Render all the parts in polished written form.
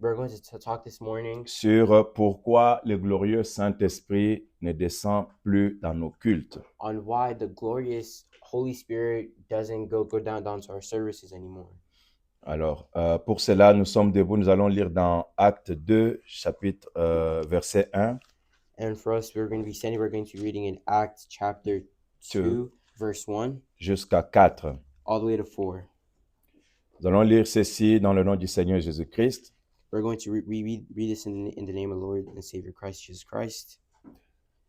We're going to talk this morning sur pourquoi le glorieux Saint-Esprit ne descend plus dans nos cultes. on why the glorious Holy Spirit doesn't go down to our services anymore. Alors, pour cela, nous sommes debout. Nous allons lire dans Actes 2, chapitre verset 1. And for us, we're going to be standing. We're going to be reading in Acts chapter 2, verse 1, jusqu'à 4. all the way to 4. Nous allons lire ceci dans le nom du Seigneur Jésus-Christ. We're going to read this in the name of the Lord and Savior Christ Jesus Christ.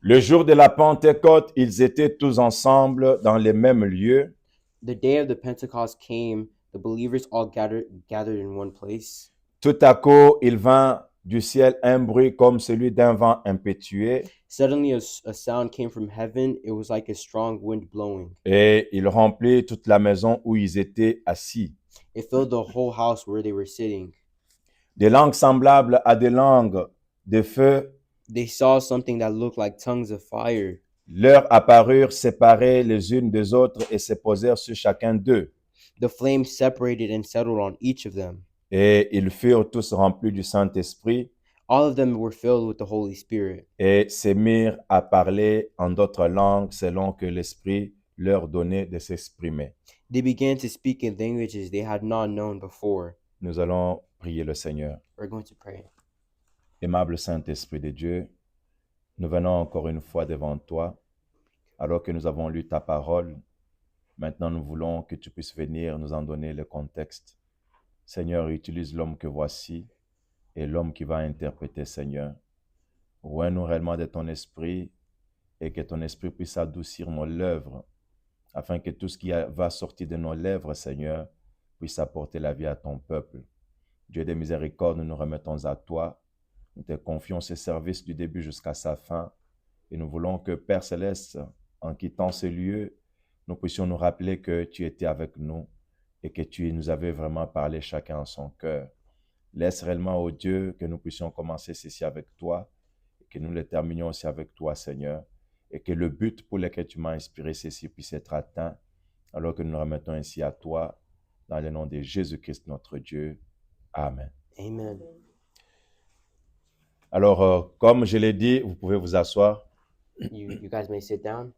Le jour de la Pentecôte, ils étaient tous ensemble dans les mêmes lieux. The day of the Pentecost came. The believers all gathered in one place. Tout à coup, il vint du ciel un bruit comme celui d'un vent impétueux, Suddenly a sound came from heaven. It was like a strong wind blowing. et il remplit toute la maison où ils étaient assis. It filled the whole house where they were sitting. Des langues semblables à des langues de feu They saw something that looked like tongues of fire. leur apparurent séparées les unes des autres et se posèrent sur chacun d'eux. The flames separated and settled on each of them. Et ils furent tous remplis du Saint-Esprit All of them were filled with the Holy Spirit et se mirent à parler en d'autres langues selon que l'Esprit leur donnait de s'exprimer. They began to speak in languages they had not known before. Nous allons prier le Seigneur. We're going to pray. Aimable Saint-Esprit de Dieu, nous venons encore une fois devant toi, alors que nous avons lu ta parole. Maintenant, nous voulons que tu puisses venir nous en donner le contexte. Seigneur, utilise l'homme que voici et l'homme qui va interpréter, Seigneur. Rends-nous réellement de ton esprit et que ton esprit puisse adoucir nos lèvres, afin que tout ce qui va sortir de nos lèvres, Seigneur, puisse apporter la vie à ton peuple. Dieu de miséricorde, nous nous remettons à toi. Nous te confions ce service du début jusqu'à sa fin. Et nous voulons que, Père Céleste, en quittant ce lieu, nous puissions nous rappeler que tu étais avec nous et que tu nous avais vraiment parlé chacun en son cœur. Laisse réellement, ô Dieu, que nous puissions commencer ceci avec toi et que nous le terminions aussi avec toi, Seigneur, et que le but pour lequel tu m'as inspiré ceci puisse être atteint, alors que nous nous remettons ainsi à toi, dans le nom de Jésus-Christ, notre Dieu. Amen. Amen. Alors, comme je l'ai dit, vous pouvez vous asseoir. You guys may sit down.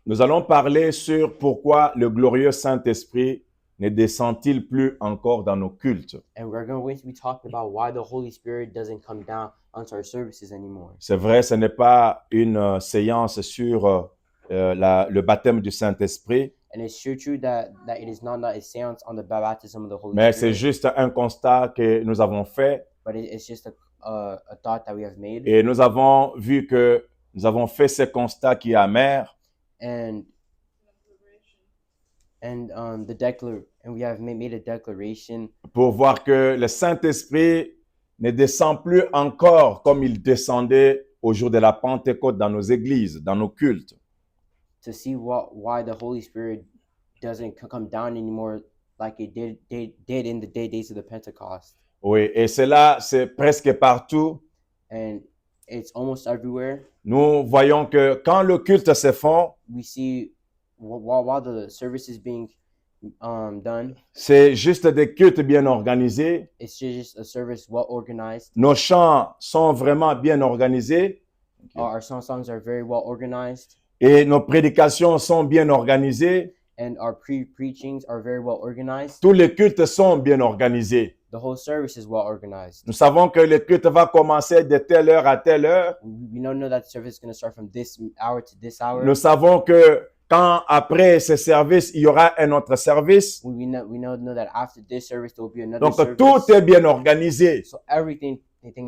Nous allons parler sur pourquoi le glorieux Saint-Esprit ne descend-il plus encore dans nos cultes. And we're going to be talking about why the Holy Spirit doesn't come down onto our services anymore. C'est vrai, ce n'est pas une séance sur le baptême du Saint-Esprit, And it's true that it is not a seance on the baptism of the Holy mais c'est Spirit, juste un constat que nous avons fait but it's just a thought that we have made. et nous avons vu que nous avons fait ce constat qui est amer And we have made a declaration pour voir que le Saint-Esprit ne descend plus encore comme il descendait au jour de la Pentecôte dans nos églises, dans nos cultes. to see why the Holy Spirit doesn't come down anymore like it did in the days of the Pentecost. Oui, et cela, c'est presque partout. And it's almost everywhere. Nous voyons que quand le culte se fait, We see while the service is being done, c'est juste des cultes bien organisés. it's just a service well organized. Nos chants sont vraiment bien organisés Our songs are very well organized, et nos prédications sont bien organisées. and our preachings are very well organized. Tous les cultes sont bien organisés. The whole service is well organized. Nous savons que le culte va commencer de telle heure à telle heure. We don't know that the service is going to start from this hour to this hour. Nous savons que quand après ce service, il y aura un autre service. We know that after this service there will be another Donc service. tout est bien organisé. So everything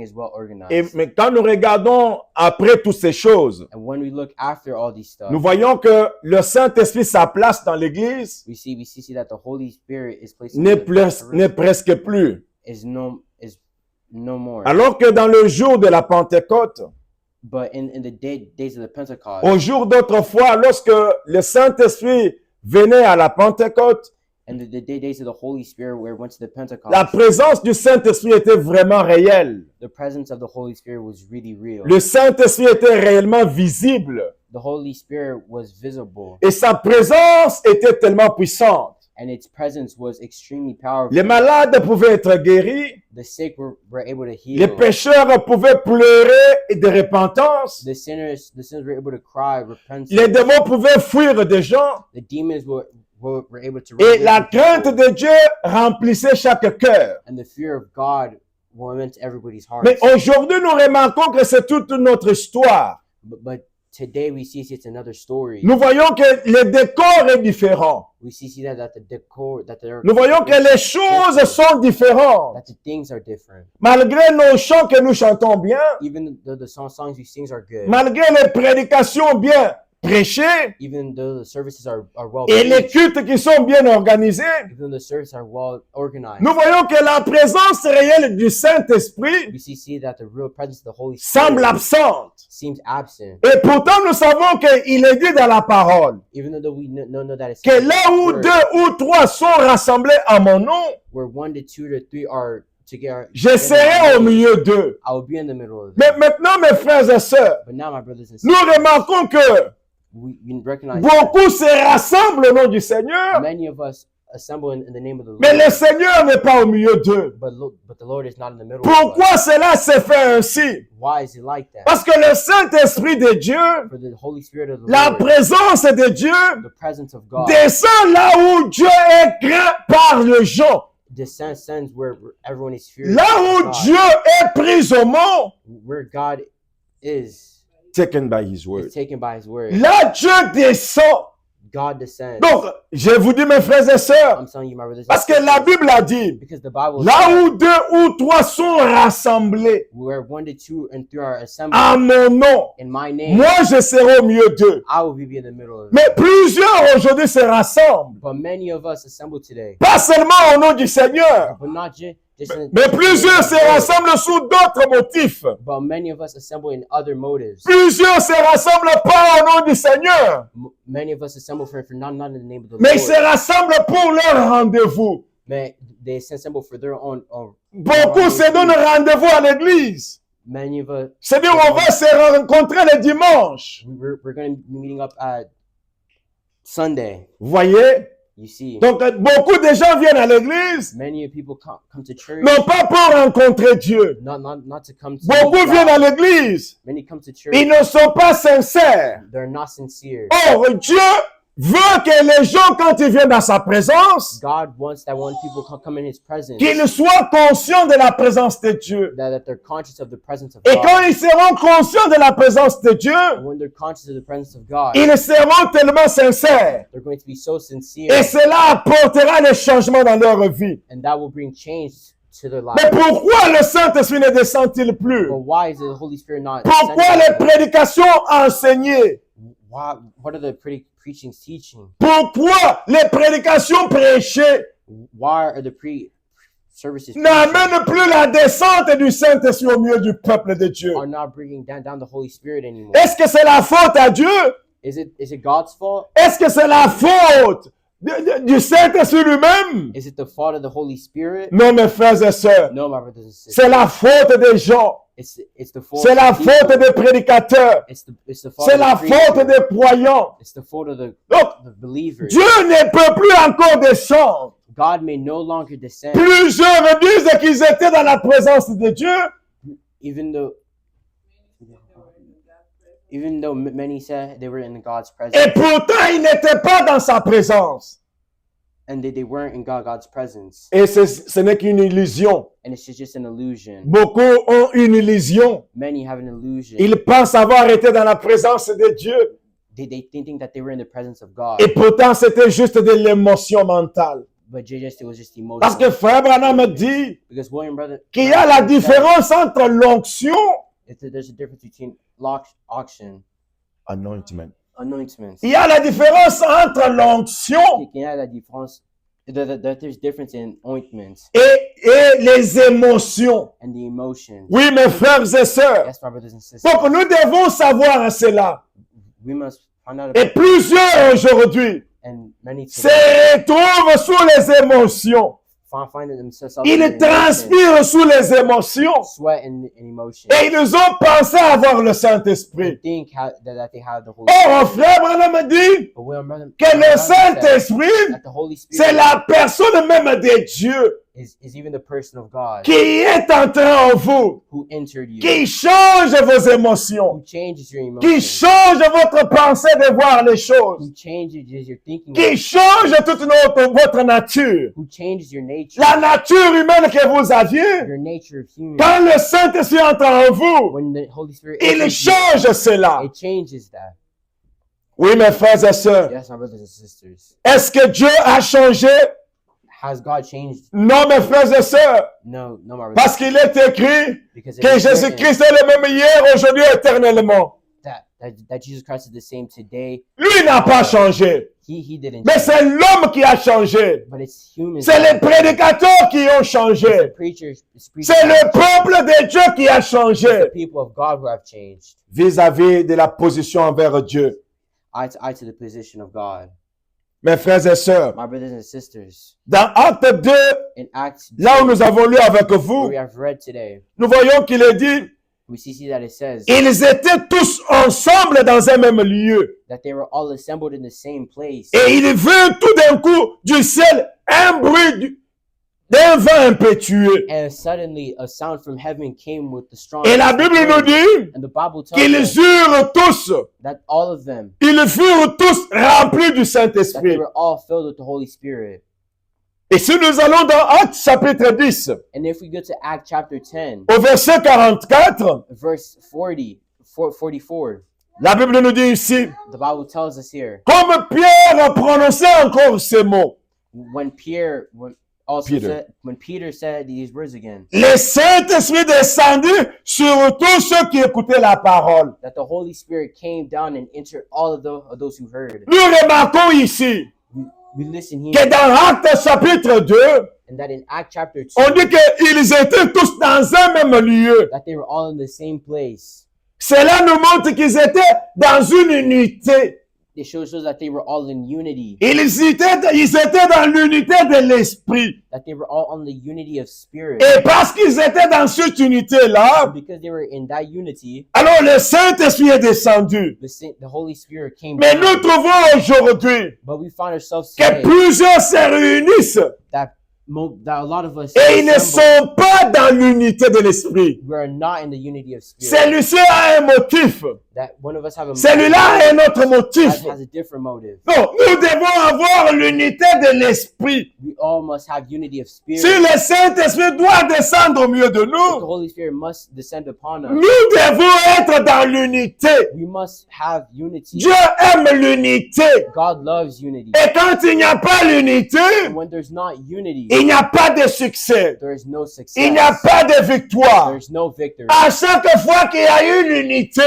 is well organized. Mais quand nous regardons après toutes ces choses, And when we look after all these stuff, nous voyons que le Saint-Esprit, sa place dans l'Église, we see that the Holy Spirit is placed n'est presque plus. is no more. Alors que dans le jour de la Pentecôte, But in the days of the Pentecost, au jour d'autrefois, lorsque le Saint-Esprit venait à la Pentecôte, And the days of the Holy Spirit where it went to the Pentecost, La présence du Saint-Esprit était vraiment réelle. the presence of the Holy Spirit was really real. Le Saint-Esprit était réellement visible. The Holy Spirit was visible, Et sa présence était tellement puissante. and its presence was extremely powerful. Les malades pouvaient être guéris. The sick were able to Les heal. pécheurs pouvaient pleurer de repentance. The sinners were able to cry, repent. Les démons pouvaient fuir des gens. The demons were able to Et run la away from crainte people. de Dieu remplissait chaque cœur. And the fear of God went into everybody's hearts. Mais aujourd'hui, nous remarquons que c'est toute notre histoire. But today we see it's another story. Nous voyons que le décor est différent. We see that the decor, that there, Nous voyons que les choses sont différentes. that the things are different. Malgré nos chants que nous chantons bien, Even though the songs we sing are good, malgré les prédications bien prêchées even though the services are well et les preached, cultes qui sont bien organisés, even though the services are well organized, nous voyons que la présence réelle du Saint-Esprit we see that the real presence of the Holy semble Spirit absente. seems absent. Et pourtant, nous savons qu'il est dit dans la parole Even though we know that it's que là où word, 2 ou 3 sont rassemblés à mon nom, where 1 to 2 to 3 are together, je serai au milieu d'eux. I will be in the middle of Mais them. maintenant, mes frères et sœurs, But now, my brothers and nous sisters, remarquons que we recognize that beaucoup se rassemblent au nom du Seigneur, many of us assemble in the name of the Lord, mais le Seigneur n'est pas au milieu d'eux. but the Lord is not in the middle of Pourquoi us. cela s'est fait ainsi? Why is it like that? Parce que le Saint-Esprit de Dieu, For the Holy Spirit of the la Lord, présence de Dieu, the presence of God, descend là où Dieu est craint par les gens. descends where everyone is feared. Là où God. Dieu est pris au mot, Where God is taken by His word. taken by His word. Là, Dieu descend. God descends. Donc, je vous dis, mes frères et sœurs, I'm telling you, my brothers and parce que sisters, la Bible a dit, because the Bible là says, où 2 ou 3 sont rassemblés where 1 to 2 and 3 are assembled à mon nom, in my name, moi, je serai au milieu d'eux. I will be in the middle of it. Mais plusieurs aujourd'hui se rassemblent, But many of us assemble today, pas seulement au nom du Seigneur, but not just in, mais plusieurs se rassemblent sous d'autres motifs. but many of us assemble in other motives. Plusieurs se rassemblent pas au nom du Seigneur, Many of us assemble for not in the name of the mais ils se Lord. rassemblent pour leur rendez-vous. They assemble for their own. Beaucoup se donnent rendez-vous à l'église. Many of us, C'est-à-dire, on va se rencontrer le dimanche. we're going to be meeting up at Sunday. Vous voyez? You see, Donc, beaucoup de gens viennent à l'église, many people come to church, non pas pour rencontrer Dieu. not to come to Beaucoup meet viennent à God. l'église, Many come to church. ils ne sont pas sincères. They're not sincere. Or, Dieu veut que les gens, quand ils viennent dans sa présence, God wants that when people come in His presence, qu'ils soient conscients de la présence de Dieu. that they're conscious of the presence of Et God. quand ils seront conscients de la présence de Dieu, And when they're conscious of the presence of God, ils seront tellement sincères. they're going to be so sincere, Et cela apportera des changements dans leur vie. and that will bring change to their lives. Mais pourquoi le Saint-Esprit ne descend-il plus? But why is the Holy Spirit not? Pourquoi sending les them? prédications enseignées? Why? What are the preachings teaching? Pourquoi les prédications prêchées Why are the services preaching n'amènent plus la descente du Saint-Esprit au milieu du peuple de Dieu? are not bringing down the Holy Spirit anymore? Est-ce que c'est la faute à Dieu? Is it God's fault? Est-ce que c'est la faute du Saint-Esprit lui-même? Is it the fault of the Holy Spirit? Non, mes frères et sœurs. No, my brothers and sisters. C'est la faute des gens. It's the fault. C'est of la the people. faute des prédicateurs. It's the fault C'est of la the faute preacher. des croyants. It's the fault of the Donc, believers. Dieu ne peut plus encore descendre. God may no longer descend, Plusieurs disent qu'ils étaient dans la présence de Dieu, even though many said they were in God's presence, et pourtant ils n'étaient pas dans sa présence. and they weren't in God's presence, Et ce n'est qu'une illusion. and it's just an illusion. Beaucoup ont une illusion. Many have an illusion. Ils pensent avoir été dans la présence de Dieu. They think that they were in the presence of God, Et pourtant, c'était juste de l'émotion mentale. but it was just emotional. Parce que Frère Branham me dit Because William brother qu'il y a la différence entre l'onction, there's a difference between auction, anointment. anointments. Il y a la différence entre l'onction Il y a la différence. There's difference in ointments et les émotions. and the emotions. Oui, mes frères et sœurs. Yes, my brothers and sisters. Donc, nous devons savoir cela. We must find out Et about plusieurs aujourd'hui and many se today retrouvent sous les émotions. find themselves in Ils emotion, transpirent sous les émotions. sweat and emotion. Et ils ont pensé avoir le Saint-Esprit. They think that they have the Holy Or, mon Spirit. frère Branham dit But William Branham que le said Saint-Esprit, that the Holy c'est Spirit la personne même de Dieu is even the person of God qui est entré en vous, who entered you, qui change vos émotions, who changes your qui emotions, change votre pensée de voir les who choses, changes your thinking, qui change toute votre nature. who changes your nature, La nature humaine que vous aviez, your nature of human. quand le Saint-Esprit entre en vous, When the Holy Spirit il enters you, change cela. it changes that. Oui, mes frères et sœurs, Yes, my brothers and sisters. est-ce que Dieu a changé? Has God changed? Non, mes frères et sœurs, No, my brothers. parce qu'il est écrit Because it que is written Jésus-Christ est le même hier, aujourd'hui, éternellement. that Jesus Christ is the same today. Lui n'a pas changé, He didn't mais change. c'est l'homme qui a changé. But it's humans. C'est les prédicateurs qui ont It's the changé. preachers. C'est le peuple de Dieu qui a It's the changé people of God who have changed. vis-à-vis de la position envers Dieu. Eye to the position of God. Mes frères et sœurs, My brothers and sisters, dans Acte 2, in Acts là où nous avons lu avec where vous, we have read today, nous voyons qu'il est dit, we see that it says ils étaient tous ensemble dans un même lieu. that they were all assembled in the same place. Et il vint tout d'un coup du ciel un bruit d'un vent impétueux. And suddenly a sound from heaven came with the strong Et la Bible nous dit and the Bible tells qu'ils us eurent tous, that all of them, ils furent tous remplis du that they Saint-Esprit. were all filled with the Holy Spirit. Et si nous allons dans Actes chapitre 10, And if we go to Act chapter 10, au verset 44, verse 44, la Bible nous dit ici, the Bible tells us here, comme Pierre prononçait encore ces mots, when Peter said these words again, le Saint-Esprit descendit sur tous ceux qui écoutaient la parole. that the Holy Spirit came down and entered all of those who heard. Nous remarquons ici We listen here, que dans Actes chapitre 2, and that in Act chapter 2, on dit qu'ils étaient tous dans un même lieu. that they were all in the same place. Cela nous montre qu'ils étaient dans une unité. It shows us that they were all in unity, Ils étaient dans l'unité de l'esprit. that they were all on the unity of spirit. Et parce qu'ils étaient dans cette unité-là, And because they were in that unity, alors le Saint-Esprit est descendu. the Holy Spirit came Mais nous down. trouvons aujourd'hui But we find ourselves que today plusieurs se réunissent that a lot of us et ils ne assemble, sont pas dans l'unité de l'esprit. we are not in the unity of spirit. Celui-ci a un motif. That one of us have a Celui-là a un autre motif. has a different motive. Non, nous devons avoir l'unité de l'esprit. We all must have unity of spirit. Si le Saint-Esprit doit descendre au milieu de The nous, Holy Spirit must descend upon us. nous devons être dans l'unité. We must have unity. Dieu aime l'unité. God loves unity. Et quand il n'y a pas l'unité, And when there's not unity, il n'y a pas de succès. there is no success. Il n'y a pas de victoire. There is no victory. À chaque fois qu'il y a eu l'unité,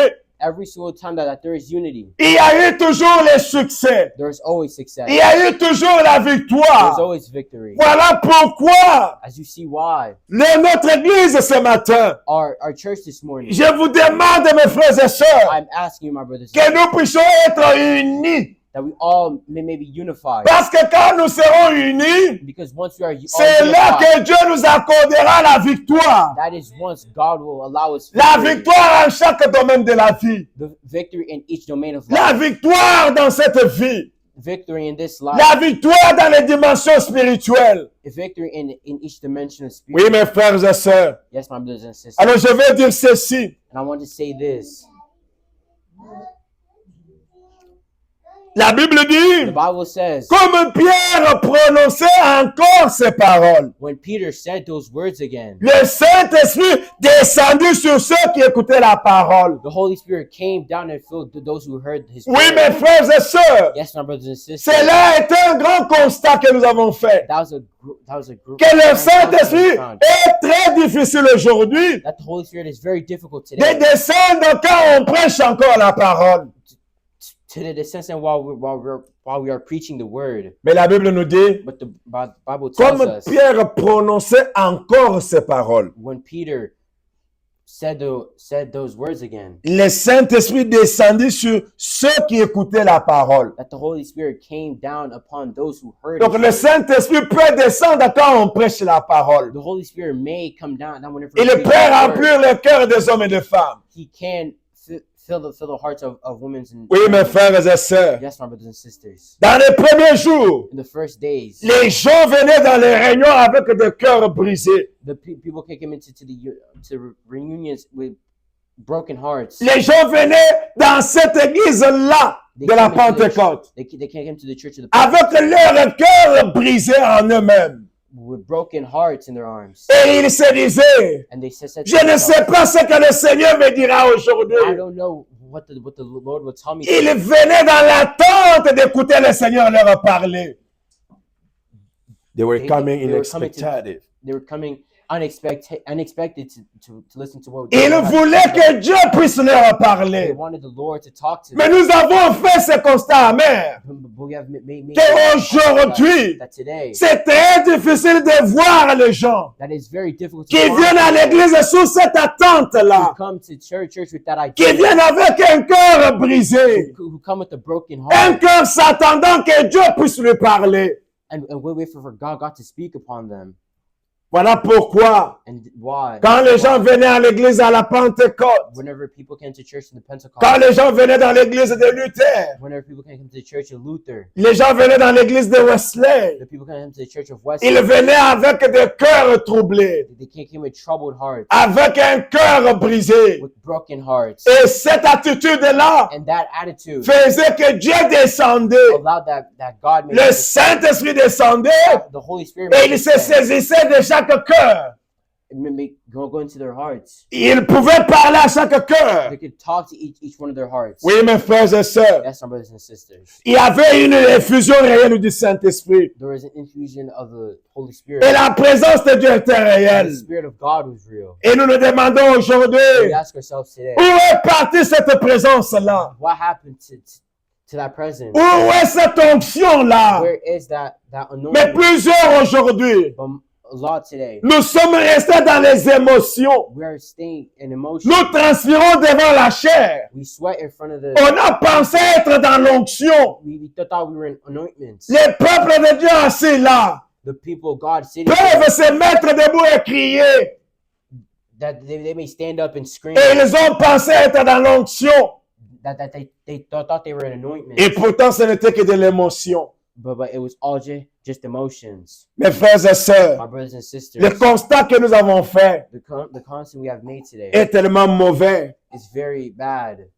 Every single time that there is unity, il y a eu toujours le succès. there is always success. Il y a eu toujours la There's victoire. always victory. Voilà pourquoi As you see why. notre église ce matin, Our church this morning, je vous demande, mes frères et sœurs, I'm asking you, my brothers, que nous puissions être unis. that we all may be unified. Parce que quand nous serons unis, Because once we are all c'est là unified, que Dieu nous accordera la victoire. that is once God will allow us La victory, victoire en chaque domaine de la vie. the victory in each domain of La life, victoire dans cette vie. victory in this life, La victoire dans les dimensions spirituelles. victory in each dimension of Oui, spirit. mes frères et sœurs. Yes, my brothers and sisters. Alors je vais dire ceci. And I want to say this. La Bible The dit, Bible says, comme Pierre prononçait encore ces paroles, when Peter said those words again, le Saint-Esprit descendit sur ceux qui écoutaient la parole. the Holy Spirit came down and filled those who heard his Oui, word. mes frères et sœurs. Yes, my brothers and sisters. Cela est un grand constat que nous avons fait. That was a group. Que le Saint-Esprit est très difficile aujourd'hui That the Holy Spirit is very difficult de today descendre quand on prêche encore la parole. to the sense and while we are preaching the word. Mais la Bible nous dit, But the Bible tells comme us Pierre prononçait encore ces paroles, when Peter said those words again. Le Saint-Esprit descendit sur ceux qui écoutaient la parole. That the Holy Spirit came down upon those who heard Donc it. le Saint-Esprit peut descendre quand on prêche la parole. The Holy Spirit may come down whenever Il we peut preach the word. remplir le cœur des hommes et des femmes. He can fill the hearts of women and Oui, mes frères et sœurs. yes, my brothers and sisters. Dans les premiers jours, In the first days, les gens venaient dans les réunions avec des cœurs brisés. the people came into to reunions with broken hearts. Les gens venaient dans cette église-là They de la came into the Pentecôte They came to the church of the avec leur cœur brisé en eux-mêmes. with broken hearts in their arms, Et ils se disaient, and they said, je ne sais pas ce que le Seigneur me dira I aujourd'hui. don't know what the Lord will tell me. Ils venaient dans l'attente d'écouter le Seigneur leur parler. They were coming in expectative. They were coming unexpected to listen to what Ils God had to voulaient say. que Dieu puisse leur They parler. wanted the Lord to talk to Mais them. nous avons fait ce constat amer But we have made qu'aujourd'hui, that today, c'est très difficile de voir les gens that is very difficult to qui find viennent à people l'église sous cette attente-là, who come to church with that qui idea, viennent avec un cœur brisé, who come with a broken un heart, cœur s'attendant que Dieu puisse lui parler. and wait for God to speak upon them. Voilà pourquoi, And why? quand les gens venaient à l'église à la Pentecôte, Whenever people came to church in the Pentecost, quand les gens venaient dans l'église de Luther, whenever people came to the church of Luther, les gens venaient dans l'église de Wesley, the people came to the church of Wesley, ils venaient avec des cœurs troublés, they came with troubled hearts, avec un cœur brisé. with broken hearts. Et cette attitude-là And that attitude faisait que Dieu descendait, allowed that God made le Saint-Esprit descendait, the Holy Spirit et il se saisissait de chaque cœur. go into their hearts. Il pouvait parler à chaque cœur. They could talk to each one of their hearts. Oui, mes frères et sœurs, Yes, my brothers and sisters. il y avait une effusion réelle du Saint-Esprit. There was an infusion of the Holy Et Spirit. la présence de Dieu était And réelle. the Spirit of God was real. Et nous nous demandons We aujourd'hui, ask ourselves today, où est partie cette présence-là? what happened to that presence? Où est cette onction-là? Where is that Mais anointing? plusieurs aujourd'hui, A lot today. nous sommes restés dans les émotions. We are staying in emotion. Nous transpirons devant la chair. We sweat in front of the. On a pensé être dans l'onction. We thought we were in anointments. Les peuples de Dieu assis là The people of God sitting peuvent se mettre debout et crier. that they may stand up and scream. Et ils ont pensé être dans l'onction. That they thought they were in anointment. Et pourtant, ce n'était que de l'émotion. But it was all just emotions. Mes frères et My sœurs, brothers and sisters, le constat que nous avons fait the constant we have made today est tellement mauvais. is very bad.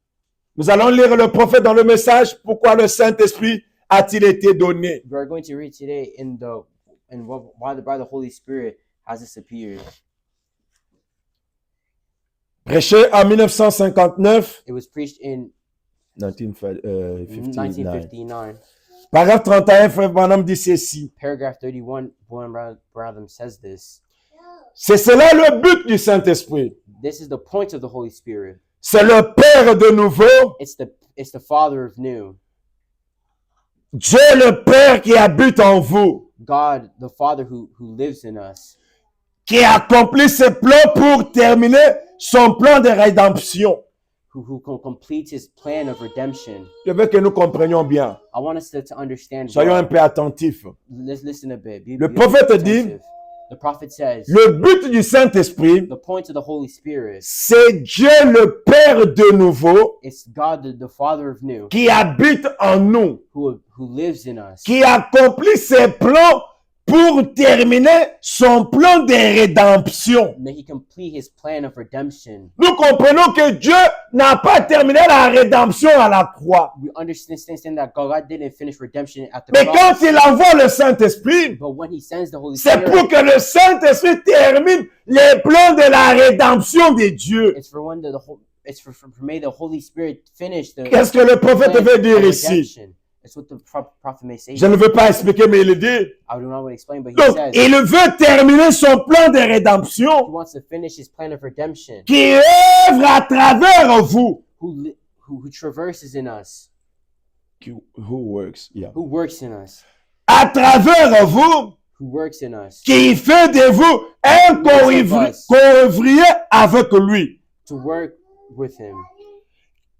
Nous allons lire le prophète dans le message. Pourquoi le Saint-Esprit a-t-il été donné? We are going to read today why the Holy Spirit has disappeared. Prêché en 1959, It was preached in 1959. 1959. Paragraphe 31, Frère Branham dit ceci. Paragraph 31, William Branham says this. C'est cela le but du Saint-Esprit. This is the point of the Holy Spirit. C'est le Père de nouveau, It's the Father of new. Dieu le Père qui habite en vous, God, the Father who lives in us, qui accomplit ses plans pour terminer son plan de rédemption. who completes his plan of redemption. Je veux que nous comprenions bien. I want us to understand. Soyons un peu attentifs. Let's listen a bit. Le prophète dit, attentive. The prophet says, le but du Saint-Esprit, the point of the Holy Spirit c'est Dieu le Père de nouveau is God, the Father of new, qui habite en nous, who lives in us, qui accomplit ses plans pour terminer son plan de rédemption. may he complete his plan of redemption. Nous comprenons que Dieu n'a pas terminé la rédemption à la croix. We understand that God didn't finish redemption at the Mais cross, quand il envoie le Saint-Esprit, but when he sends the Holy c'est pour Spirit, que le Saint-Esprit termine les plans de la rédemption de Dieu. it's for when it's for may the Holy Spirit finish the Qu'est-ce que le prophète plan veut dire of ici? redemption. It's what the prophet may say. Je ne veux pas expliquer, mais il dit. I do not want to explain, but he Donc, says il veut terminer son plan de he rédemption wants to finish his plan of redemption, qui œuvre à travers vous. who traverses in us, Who works, yeah. who works in us, À travers vous, who works in us, qui fait de vous un co-ouvrier avec lui. to work with him,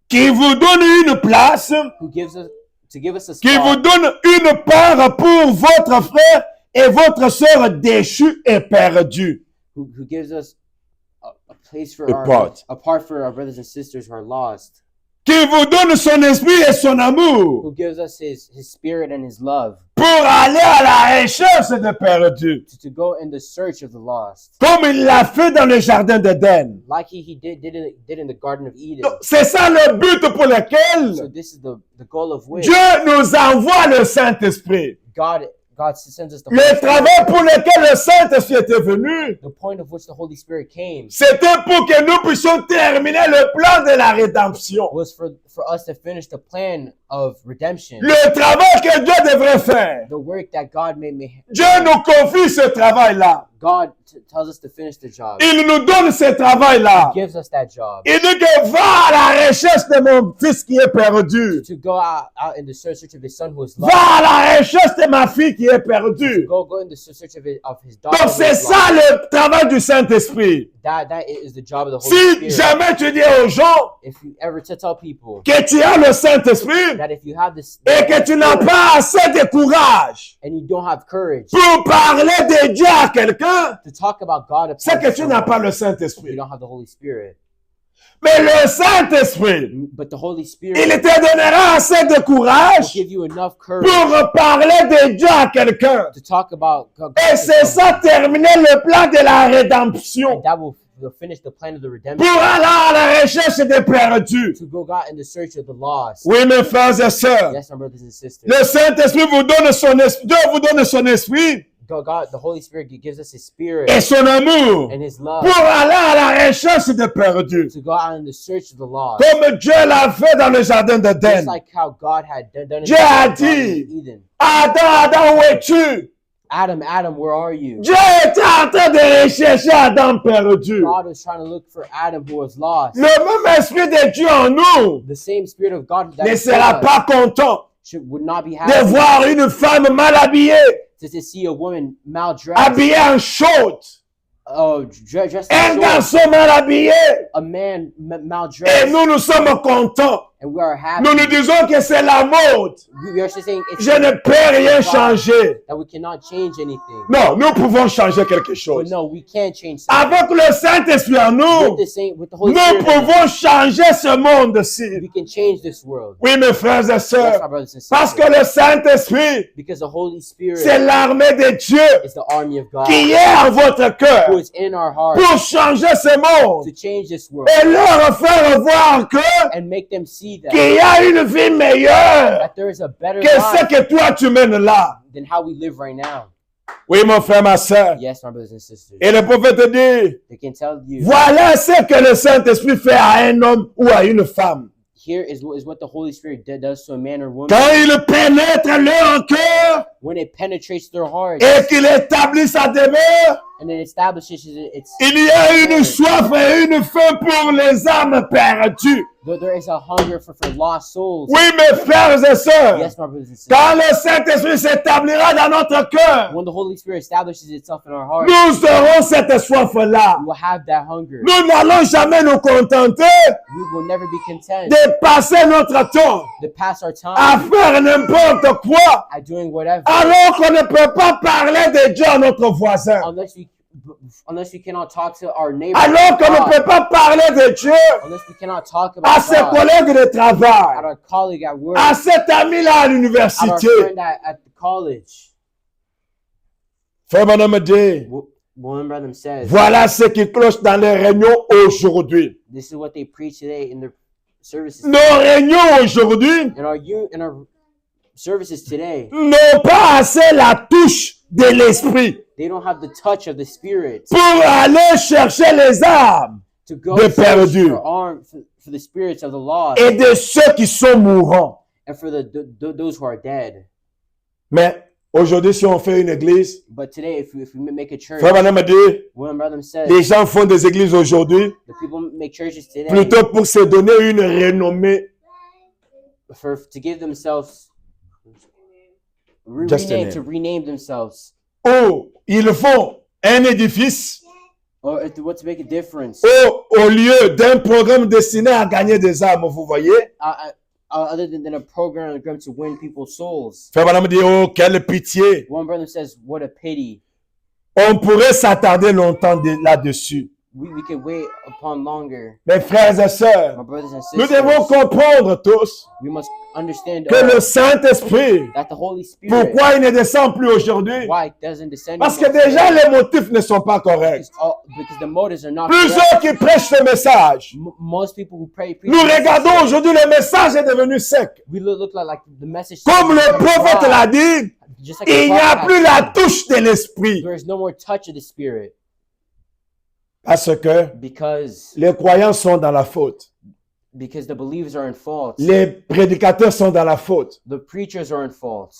qui vous donne une place, who gives us to give us a qui vous spot, donne une part pour votre frère et votre sœur déchus et perdus. who gives us a place for A part. a part for our brothers and sisters who are lost, Qui vous donne son esprit et son amour who gives us his spirit and his love pour aller à la recherche des perdus. to go in the search of the lost, Comme il l'a fait dans le jardin d'Éden. like he did in the Garden of Eden. C'est ça le but pour lequel So this is the goal of which Dieu nous envoie le Saint-Esprit. God sends us the Le Holy Spirit. travail pour lequel le Saint-Esprit était venu, The point of which the Holy Spirit came c'était pour que nous puissions terminer le plan de la rédemption. was for us to finish the plan of redemption, Le travail que Dieu devrait faire. the work that God may Dieu nous confie ce travail-là. God tells us to finish the job. Il nous donne ce travail-là. He gives us that job Il dit que va à la recherche de mon fils qui est perdu. to go out in the search of his son who is Va lost. à la recherche de ma fille qui est perdue. Go in the search of his daughter. Donc who c'est is ça lost. le travail du Saint-Esprit. That is the job of the Holy Si Spirit. jamais tu dis aux gens If you ever to tell people que tu as le Saint-Esprit that if you have this et que tu n'as pas assez de courage and you don't have courage pour parler de Dieu à quelqu'un, to talk about God, c'est que tu n'as someone, pas le you Saint-Esprit. don't have the Holy Spirit. Mais le Saint-Esprit, But the Holy il Spirit te donnera assez de will courage give you enough courage pour parler de Dieu à quelqu'un. to talk about God. Et c'est ça, terminer le plan de la rédemption. And that will finish the plan of the Pour redemption, aller à la recherche des perdus. to go out in the search of the lost. Oui, mes frères et sœurs. Yes, my brothers and sisters. Le Saint-Esprit vous donne son esprit. Dieu vous donne son esprit God, the Holy Spirit gives us His Spirit et son amour and His love pour aller à la recherche des perdus. to go out in the search of the lost. Comme Dieu l'a fait dans le jardin Just d'Éden. like how God had done it Dieu in a the Garden dit, of Eden. Adam, où es-tu? Adam, where are you? Dieu était en train de rechercher Adam perdu. God was trying to look for Adam who was lost. Le même esprit de Dieu en nous The same Spirit of God that ne is in sera us pas content would not be de happy voir une femme mal habillée, to see a woman maldraessed, habillée en short, dressed un in shorts, garçon mal habillé, a man et maldraessed, nous sommes contents. and we are happy. Nous nous disons que c'est la mode. We are just saying it's Je ne peux rien changer. that we cannot change anything. Non, nous pouvons changer quelque But chose. no, we can't change something. Avec le Saint-Esprit en nous, With the Holy nous Spirit, pouvons changer ce monde-ci. we can change this world. Oui, mes frères et Yes, sœurs, my brothers and parce sisters. que le Saint-Esprit, Because the Holy Spirit c'est l'armée de Dieu is the army of God qui est en votre cœur who is in our heart pour changer ce monde to change this world et leur faire voir que and make them see that, qu'il y a une vie meilleure that there is a better que ce life que toi tu mènes là. than how we live right now. Oui, mon frère, ma sœur. Yes, my brothers and sisters. Et le prophète dit, They can tell you. voilà ce que le Saint-Esprit fait à un homme ou à une femme. Here is what the Holy Spirit does to a man or woman Quand il pénètre leur cœur when it penetrates their heart et qu'il établit sa demeure, and it establishes its. il y a une soif et une faim pour les âmes perdues. There is a hunger for lost souls. Oui, mes frères et sœurs, Yes, my brothers and sisters. quand le Saint-Esprit s'établira dans notre cœur, When the Holy Spirit establishes itself in our heart, nous aurons cette soif-là. we will have that hunger. Nous n'allons jamais nous contenter We will never be content de passer notre temps to pass our à time faire n'importe quoi at doing whatever alors qu'on ne peut pas parler de Dieu à notre voisin. unless we cannot talk to our neighbor. Alors qu'on ne God, peut pas parler de Dieu unless we cannot talk à about ses God, collègues de at travail, our colleague at work, à cet ami-là à at our l'université. friend at the college. Frère Bonhomme dit, William Branham says, voilà ce qui cloche dans les réunions aujourd'hui. this is what they preach today in their services. Nos réunions aujourd'hui In our services today, n'ont pas assez la touche de l'esprit they don't have the touch of the Spirit pour aller chercher les âmes to go des search perdus for the spirits of the lost et de ceux qui sont mourants. and for those who are dead. Mais aujourd'hui, si on fait une église, But today, if we make a church, Frère Bonhomme dit, William Branham says, les gens font des églises aujourd'hui the people make churches today plutôt pour se donner une renommée. to give themselves Just a name. to rename themselves, Ou ils font un édifice, or to make a difference, au lieu d'un programme destiné à gagner des âmes, vous voyez. Other than a program to win people's souls. Frère Branham dit, oh, quelle pitié. One brother says, what a pity. On pourrait s'attarder longtemps là-dessus. We could wait upon longer. Mes frères et sœurs, My brothers and nous sisters, devons comprendre tous we must understand que le Saint-Esprit, that the Holy Spirit, pourquoi il ne descend plus aujourd'hui? why it doesn't descend Parce que anymore déjà today. les motifs ne sont pas corrects. Because the motives are not Plusieurs correct. qui prêchent ce message. Most people who preach Nous regardons aujourd'hui, le message est devenu sec. we look like the message. Comme le prophète l'a dit, Just like il the n'y a prophet plus has la said, touche de l'Esprit. there is no more touch of the Spirit Parce que because les croyants sont dans la faute. the believers are in fault. Les prédicateurs sont dans la faute. The preachers are in fault.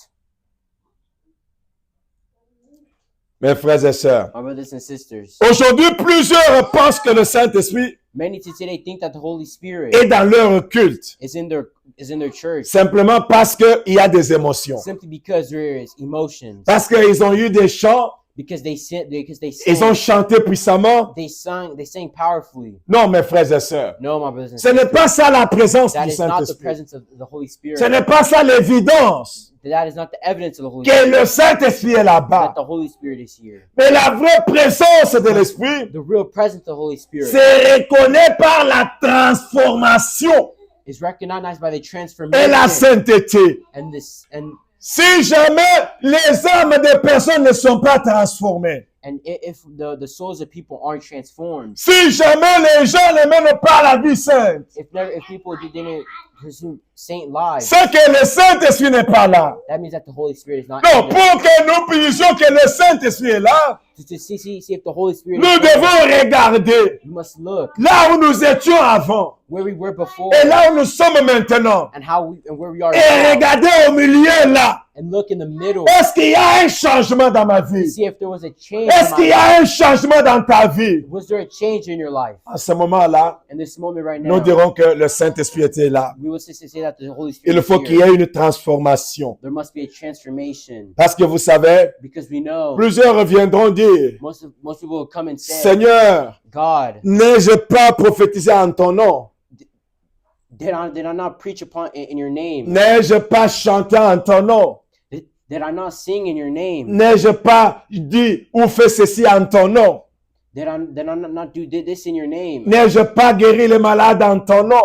Mes frères et sœurs, My brothers and sisters, aujourd'hui, plusieurs pensent que le Saint-Esprit many today think that the Holy Spirit est dans leur culte, is in their church simplement parce qu'il y a des émotions. simply because there is emotions, Parce qu'ils ont eu des chants, because they ils ont chanté puissamment. they sang powerfully. Non, mes frères et sœurs, No, my brothers and ce n'est sisters, pas ça la présence that du is not the Saint-Esprit. presence of the Holy Spirit. Ce n'est pas ça l'évidence That is not the evidence of the Holy que Spirit. le Saint-Esprit est là-bas. That the Holy Spirit is here. Mais la vraie présence de l'Esprit The real presence of the Holy Spirit se reconnaît par la transformation is recognized by the et transformation la sainteté. and Si jamais les âmes des personnes ne sont pas transformées, if the souls of people aren't transformed, si jamais les gens ne mènent pas la vie sainte, if people didn't pursue saint lives, c'est que le Saint-Esprit n'est pas là. that means that the Holy Spirit is not Non, in there. pour que nous puissions que le Saint-Esprit est là, To see if the Holy Spirit nous is there, devons regarder you must look là où nous étions avant where we were before et là où nous sommes maintenant. and where we are Et now, regarder au milieu là. and look in the middle Est-ce qu'il y a un changement dans ma to vie? see if there was a change. Est-ce in qu'il my y a un changement dans ta vie? life. Was there a change in your life? À ce moment-là, In this moment right nous now, dirons que le Saint-Esprit était là. we will say that the Holy Spirit Il is faut qu'il y here. ait une transformation. There must be a transformation Parce que vous savez, because we know plusieurs reviendront dire, most people will come and say, Seigneur, God, n'ai-je pas prophétisé en ton nom? did I not preach upon in your name? N'ai-je pas chanté en ton nom? Did I not sing in your name? N'ai-je pas dit ou fait ceci en ton nom? Did I not do this in your name? N'ai-je pas guéri les malades en ton nom?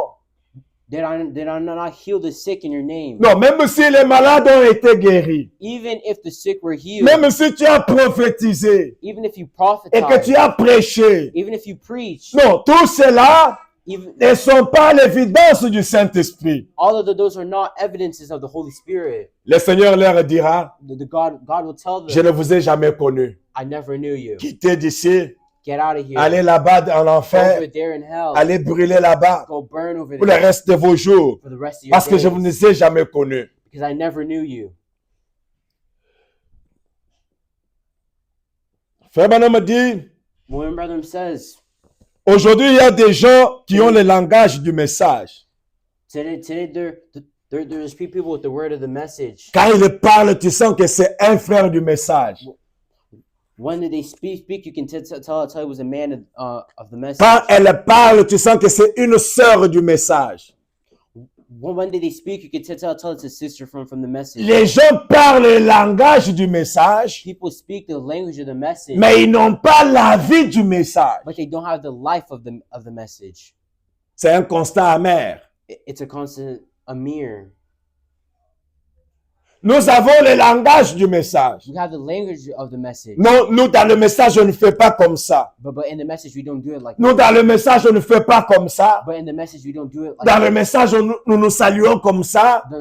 Did I not heal the sick in your name? Non, même si les malades ont été guéris, Even if the sick were healed, même si tu as prophétisé even if you et que tu prophesied, as prêché, even if you preach, non, tout cela even ne sont pas l'évidence du Saint-Esprit. all of those are not evidences of the Holy Spirit. Le Seigneur leur dira, The God will tell je them, ne vous ai jamais connu. I never knew you. Quittez d'ici, Get out of here. allez là-bas en Go enfer, over there in hell. allez brûler là-bas Go burn over pour le there reste de vos jours, for the rest of your parce que je ne days. vous ai jamais connu. Because I never knew you. Frère Branham dit, William Branham says, aujourd'hui il y a des gens qui ont le langage du message. today there's people with the word of the message. Quand ils parlent, tu sens que c'est un frère du message. When they speak, you can tell it was a man of the message. Quand elles parlent, tu sens que c'est une sœur du message. When they speak, you can tell it's a sister from the message. Les gens parlent le langage du message, People speak the language of the message, mais ils n'ont pas la vie du message. but they don't have the life of the message. C'est un constat amer. It's a mirror. Nous avons le langage du message. We have the language of the message, Non, nous, dans le message, on ne fait pas comme ça. but in the message we don't do it like Nous, that. dans le message, on ne fait pas comme ça. But in the message we don't do it like Dans le that. message, nous nous saluons comme ça. In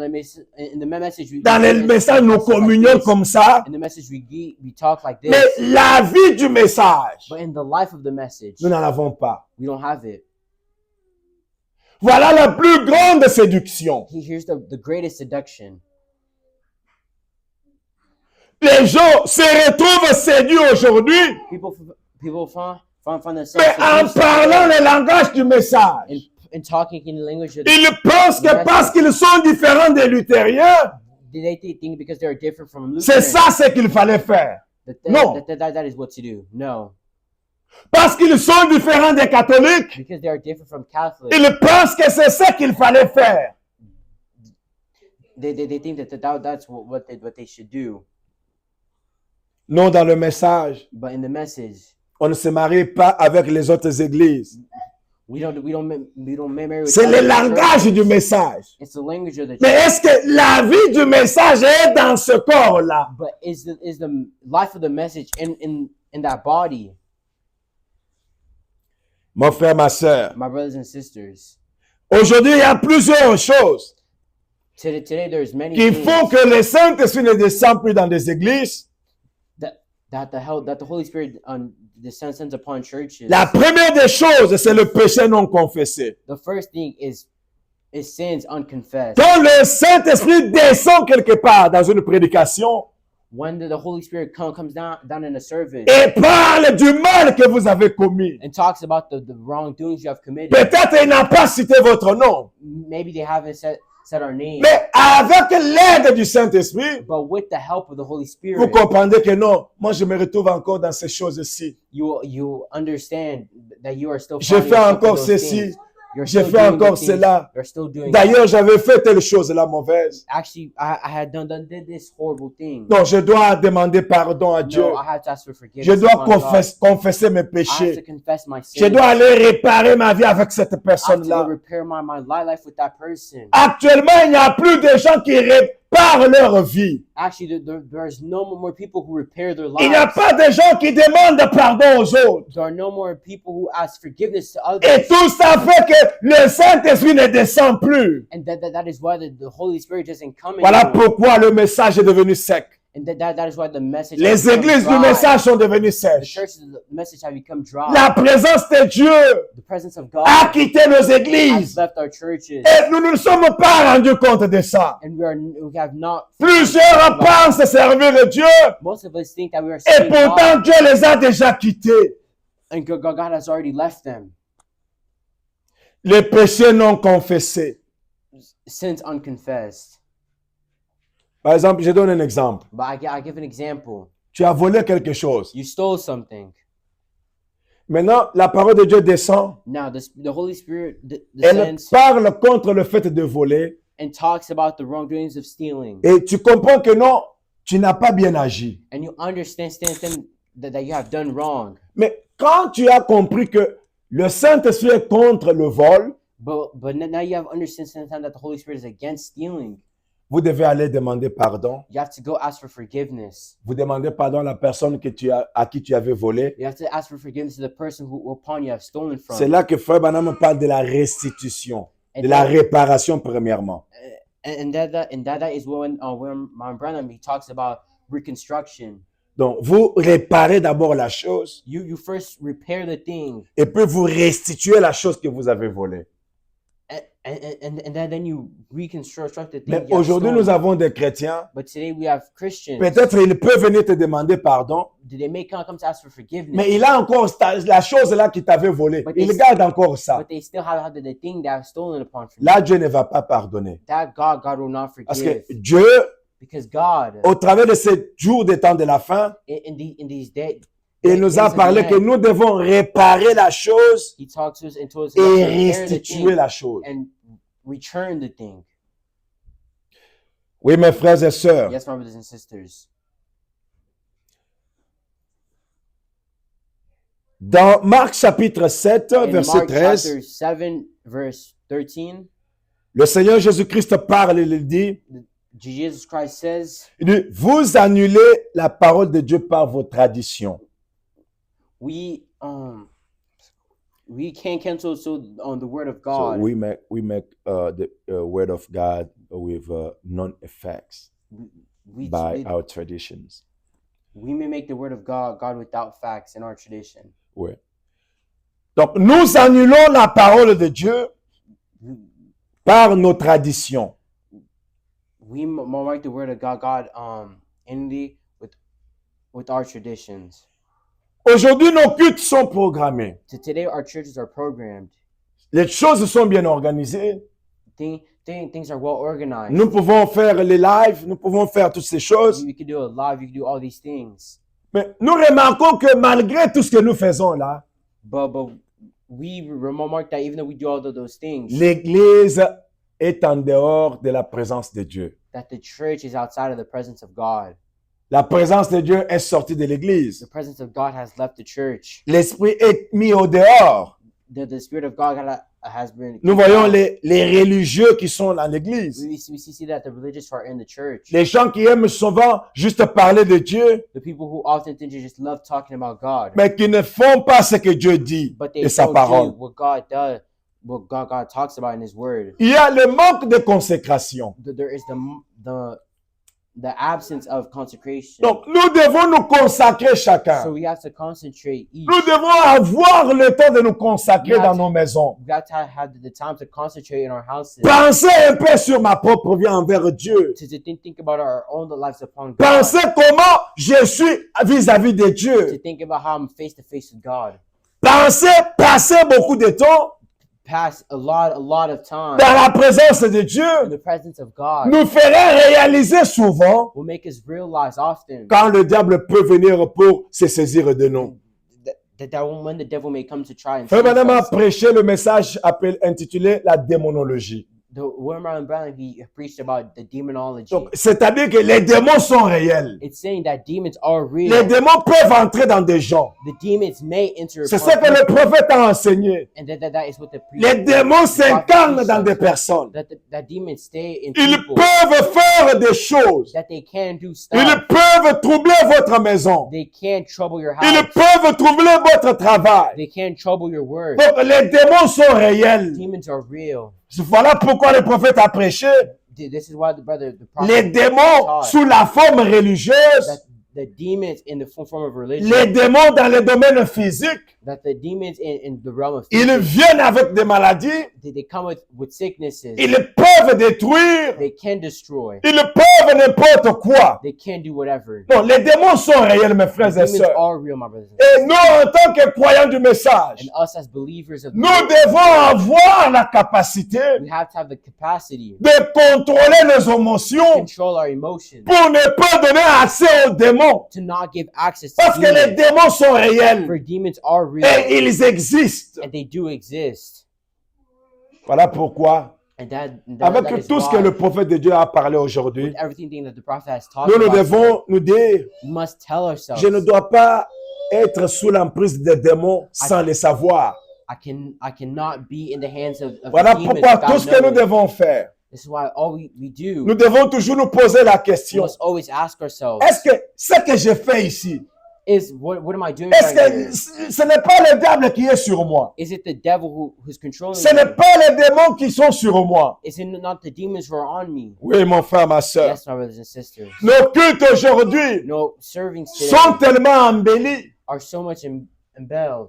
the message we Dans le message, nous communions comme ça. In the message we talk like this. Mais la vie du message, But in the life of the message, nous n'en avons pas. we don't have it. Voilà la plus grande séduction. Here's the greatest seduction. Les gens se retrouvent séduits aujourd'hui, People find themselves mais en seduced parlant le langage du message. in talking in the language of the, Ils pensent que parce qu'ils sont différents des luthériens, they think because they're different from c'est Lutherans, ça ce qu'il fallait faire. that No. that is what to do. No. Parce qu'ils sont différents des catholiques, because they are different from Catholics. ils pensent que c'est ça qu'il fallait faire. They think that's what they should do. Non, dans le message, But in the message, on ne se marie pas avec les autres églises. we don't marry with C'est le other langage churches. du message. It's the language of the Mais church. est-ce que la vie du message est dans ce corps-là? But is the life of the message in that body? Mon frère, ma soeur, My brothers and sisters, aujourd'hui, il y a plusieurs choses today there's many qui things font que le Saint-Esprit ne descend plus dans des églises. that the Holy Spirit descends upon churches. La première des choses, c'est le péché non confessé. The first thing is sins unconfessed. Quand le Saint-Esprit descend quelque part dans une prédication When the Holy Spirit comes down in a service et parle du mal que vous avez commis, and talks about the wrongdoings you have committed, peut-être il n'a pas cité votre nom, maybe they haven't said our name, mais avec l'aide du Saint-Esprit, but with the help of the Holy vous Spirit, comprendrez que non, moi je me retrouve encore dans ces choses-ci. you understand that you are still Je finding fais yourself in encore those ceci. things. You're J'ai still fait doing encore the things. cela. You're still doing D'ailleurs, j'avais fait telle chose là mauvaise. Actually, I had did this horrible thing. Non, je dois demander pardon à Dieu. No, I had to ask for forgiveness. Je dois upon God. confesser mes I have péchés. to confess my Je sins. dois aller réparer ma vie avec cette I have to personne-là. go repair my life with that person. Actuellement, il n'y a plus de gens qui réparent leur vie. Actually, there's no more people who repair their Il n'y a lives. pas de gens qui demandent pardon aux autres. There are no more people who ask forgiveness to Et others. tout ça fait que le Saint-Esprit ne descend plus. And that is why the Holy Spirit doesn't come Voilà anymore. pourquoi le message est devenu sec. And that is why the message has Les become églises du dry. message sont devenues The sèches. churches, the message have become dry. La présence de Dieu The presence of God a quitté nos has églises. left our churches. Et nous ne nous sommes pas rendus compte de ça. And we have not. Plusieurs pensent servir Dieu Most of us think that we are et serving pourtant God, Dieu les a déjà quittés. and God has already left them. Les péchés non confessés. Sins unconfessed. Par exemple, je donne un exemple. But I give an example. Tu as volé quelque chose. You stole something. Maintenant, la parole de Dieu descend. Now the Holy Spirit Elle descends parle contre le fait de voler. and talks about the wrongdoings of stealing. Et tu comprends que non, tu n'as pas bien agi. And you understand that you have done wrong. Mais quand tu as compris que le Saint-Esprit est contre le vol, But now you have understand that the Holy Spirit is against stealing. vous devez aller demander pardon. You have to go ask for forgiveness. Vous demandez pardon à la personne à qui tu avais volé. You have to ask for forgiveness to the person upon you have stolen from. C'est là que Frère Branham parle de la restitution, de la réparation premièrement. And that is when my brother he talks about reconstruction. Donc, vous réparez d'abord la chose You first repair the thing, et puis vous restituez la chose que vous avez volée. and then you reconstruct the thing. Mais you have aujourd'hui, stolen. nous avons des chrétiens. But today we have Christians. Peut-être il peut venir te demander pardon, They may come to ask for forgiveness, mais il a encore la chose là qui t'avait volé. But Il they- garde encore ça. but they still have the thing that was stolen upon from Là, you. Dieu ne va pas pardonner. That God will not Parce forgive, que Dieu, because God au travers de ces jours des temps de la fin, in these days il nous a parlé que nous devons réparer la chose He talks to us and told us et to repair the restituer thing la chose. and return the thing. Oui, mes frères et sœurs, Yes, my brothers and sisters. dans Marc chapitre 7, In verset Mark 13, chapter 7, verse 13, le Seigneur Jésus-Christ parle, il dit, Jesus Christ says, il dit, vous annulez la parole de Dieu par vos traditions. we can't cancel on the word of So God. we make the word of God with non-effects We by our traditions. may make the word of God without facts in our tradition. Ouais. Donc, nous annulons la parole de Dieu par nos traditions. We mark the word of God with our traditions. Aujourd'hui, nos cultes sont programmés. Today, our churches are programmed. Les choses sont bien organisées. Things are well organized. Nous pouvons faire les lives, nous pouvons faire toutes ces choses. You can do it live. You can do all these things. Mais nous remarquons que malgré tout ce que nous faisons là, But we remark that even though we do all of those things, l'Église est en dehors de la présence de Dieu. that the church is outside of the presence of God. La présence de Dieu est sortie de l'Église. The presence of God has left the church. L'Esprit est mis au dehors. The Spirit of God has been. Nous voyons les religieux qui sont dans l'Église. We see that the religious are in the church. Les gens qui aiment souvent juste parler de Dieu, The people who often think they just love talking about God, mais qui ne font pas ce que Dieu dit but they de sa don't parole. do what God does, what God talks about in His Word. Il y a le manque de consécration. There is the absence of consecration. Donc, nous devons nous consacrer chacun. So we have to concentrate each. Nous devons avoir le temps de nous consacrer dans nos maisons. We have to have the time to concentrate in our houses. Pensez un peu sur ma propre vie envers Dieu. To think about our own lives upon God. Pensez comment je suis vis-à-vis de To Dieu. think about how I'm face to face with God. Passez beaucoup de temps Pass a lot of time dans la présence de in Dieu. the presence of God. Nous ferait réaliser souvent Will make us realize often quand le diable peut venir pour se saisir de nous. that when the devil may come to try and Frère seize Branham a us. prêché le message intitulé la démonologie. The Wilmer Brown, he preached about the demonology. Donc, c'est-à-dire que les démons sont réels. It's saying that demons are real. Les démons peuvent entrer dans des gens. The demons may enter C'est upon ce que le people, prophète a enseigné. and that is what the Les démons s'incarnent dans des personnes. that demons stay in Ils people. peuvent faire des choses. That they can do stuff. Ils peuvent troubler votre maison. They can trouble your Ils house. peuvent troubler votre travail. They can trouble your word. Donc les démons sont réels. Demons are real. Voilà pourquoi le prophète a prêché. This is why the Les prophet démons taught sous la forme religieuse. that the demons in the form of religion, Les démons dans le domaine physique. that the demons in the realm of Ils physics, viennent avec des maladies. they come with sicknesses. Ils peuvent détruire. They can destroy. Ils peuvent n'importe quoi. They can do whatever. Non, les démons sont réels, mes frères et Demons sœurs. are real, my brothers and Et nous, en tant que croyants du message, And us as believers of the nous word, devons avoir la capacité we have to have the capacity de contrôler les to émotions control our emotions, pour ne pas donner accès aux démons. to not give access to Parce que les demons. démons sont réels For demons are real, et ils existent. and they do exist. Voilà pourquoi, And that avec is tout ce why, que le prophète de Dieu a parlé aujourd'hui, with everything that the prophet has taught nous about, devons nous dire, we must tell ourselves, je ne dois pas être sous l'emprise des démons sans le savoir. I cannot be in the hands of Voilà demons pourquoi without tout ce que nous knowing. devons faire, This is why all we do, nous devons toujours nous poser la we question, must always ask ourselves, est-ce que ce que je fais ici, is what am I doing est-ce right que here? ce n'est pas le diable qui est sur moi? Is it the devil who's controlling Ce n'est me? pas les démons qui sont sur moi. Is it not the demons who are on me? Oui, mon frère, ma soeur. Yes, my brothers and sisters. Nos cultes aujourd'hui No, servings today sont tellement embellis. are so much embelled.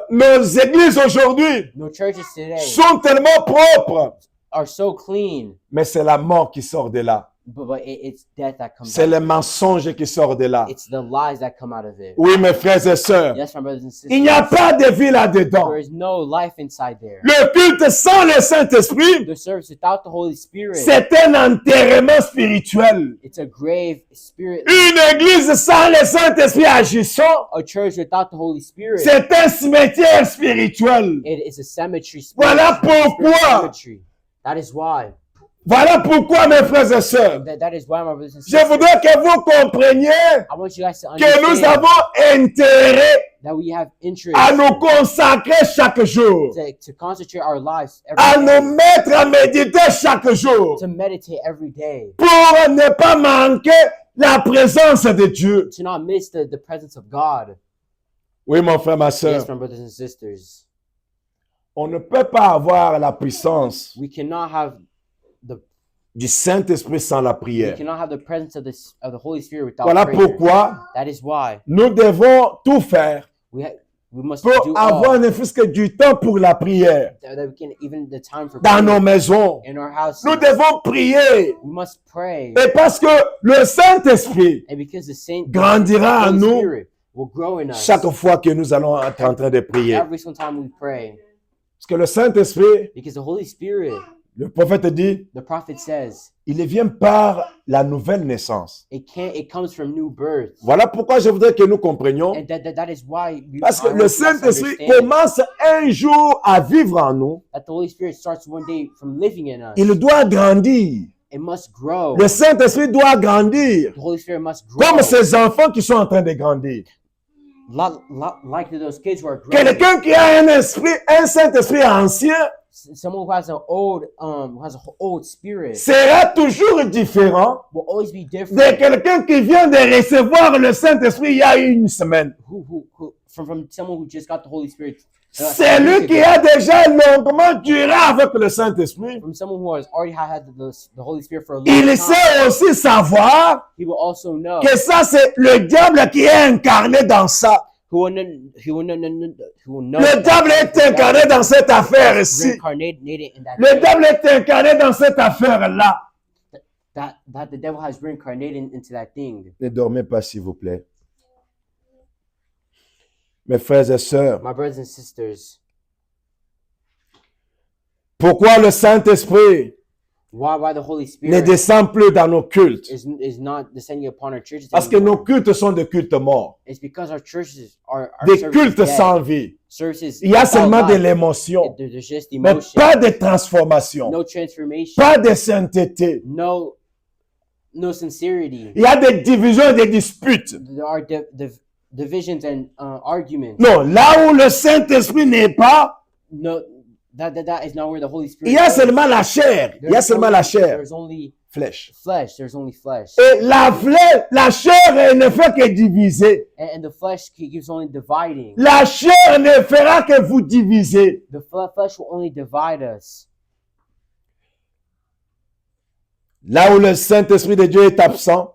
Nos églises aujourd'hui No churches today sont tellement propres. are so clean, Mais c'est la mort qui sort de là. but it's death that comes C'est out le of it. mensonge qui sort de là. It's the lies that come out of it. Oui, mes frères et sœurs. Yes, my brothers and Il n'y a sisters. pas de vie là-dedans. There is no life inside there. Le culte sans le Saint-Esprit, The service without the Holy Spirit, c'est un enterrement spirituel. it's a grave spirit. Une église sans le Saint-Esprit agissant, A church without the Holy Spirit, c'est un cimetière spirituel. it is a cemetery. Voilà spiritual pourquoi. cemetery. That is why. Voilà pourquoi, mes frères et sœurs, That is why, my brothers and je sisters. voudrais que vous compreniez I want you guys to que nous understand avons intérêt that we have interest à nous consacrer chaque jour, to concentrate our lives à every nous day, mettre à méditer chaque jour to meditate every day, pour ne pas manquer la présence de Dieu. to not miss the presence of God. Oui, mon frère, ma sœur, Yes, my brothers and sisters. on ne peut pas avoir la puissance We cannot have du Saint-Esprit sans la we prière. cannot have the presence of the Holy Spirit without Voilà prayer. pourquoi That is why nous devons tout faire we must pour do avoir all ne fût-ce que du temps pour la prière that we can, even the time for dans prayer nos maisons. in our houses. Nous devons prier. We must pray, Et parce que le Saint-Esprit and because the Saint grandira en Holy nous Spirit will grow in us chaque fois que nous allons être en train de prier. every single time we pray, Parce que le Saint-Esprit because the Holy Spirit Le prophète dit, The prophet says il vient par la nouvelle naissance. it comes from new birth. Voilà pourquoi je voudrais que nous comprenions. And that is why Parce que I le want us to Saint-Esprit understand commence un jour à vivre en nous. that the Holy Spirit starts one day from living in us. Il doit grandir. It must grow. Le Saint-Esprit doit grandir. The Holy Spirit must grow. Comme ces enfants qui sont en train de grandir. Like those kids who are growing. Quelqu'un qui a un Saint-Esprit ancien Someone who has an old spirit sera toujours différent will always be de different quelqu'un qui vient de recevoir le Saint-Esprit il y a une semaine. from someone who just got the Holy Spirit. C'est lui qui a déjà longuement duré avec le Saint-Esprit. From someone who has already had the Holy Spirit for a long Il time. sait aussi savoir He will also know que ça, c'est le diable qui est incarné dans ça. who will know Le diable est incarné dans cette affaire ici. reincarnated in that Le diable est incarné dans cette affaire-là. that the devil has reincarnated into that thing. Ne dormez pas, s'il vous plaît. Mes frères et sœurs, My brothers and sisters, pourquoi le Saint-Esprit why the Holy ne Spirit descend plus dans nos cultes? is not descending upon our churches Parce que anymore? nos cultes sont des cultes morts, It's because our churches are des services cultes dead. sans vie. Services Il y a without seulement de life. l'émotion, There's just mais emotion, pas de transformation, no transformation, pas de sainteté. no sincerity. Il y a des divisions et des disputes. There are divisions and arguments. Non, là où le Saint-Esprit n'est pas, No, that is not where the Holy Spirit il y a is. seulement la chair. Il y a seulement la chair. There's only Flèche. flesh. There's only flesh. Et la chair elle ne fait que diviser. And the flesh keeps only dividing. La chair ne fera que vous diviser. The flesh will only divide us. Là où le Saint-Esprit de Dieu est absent,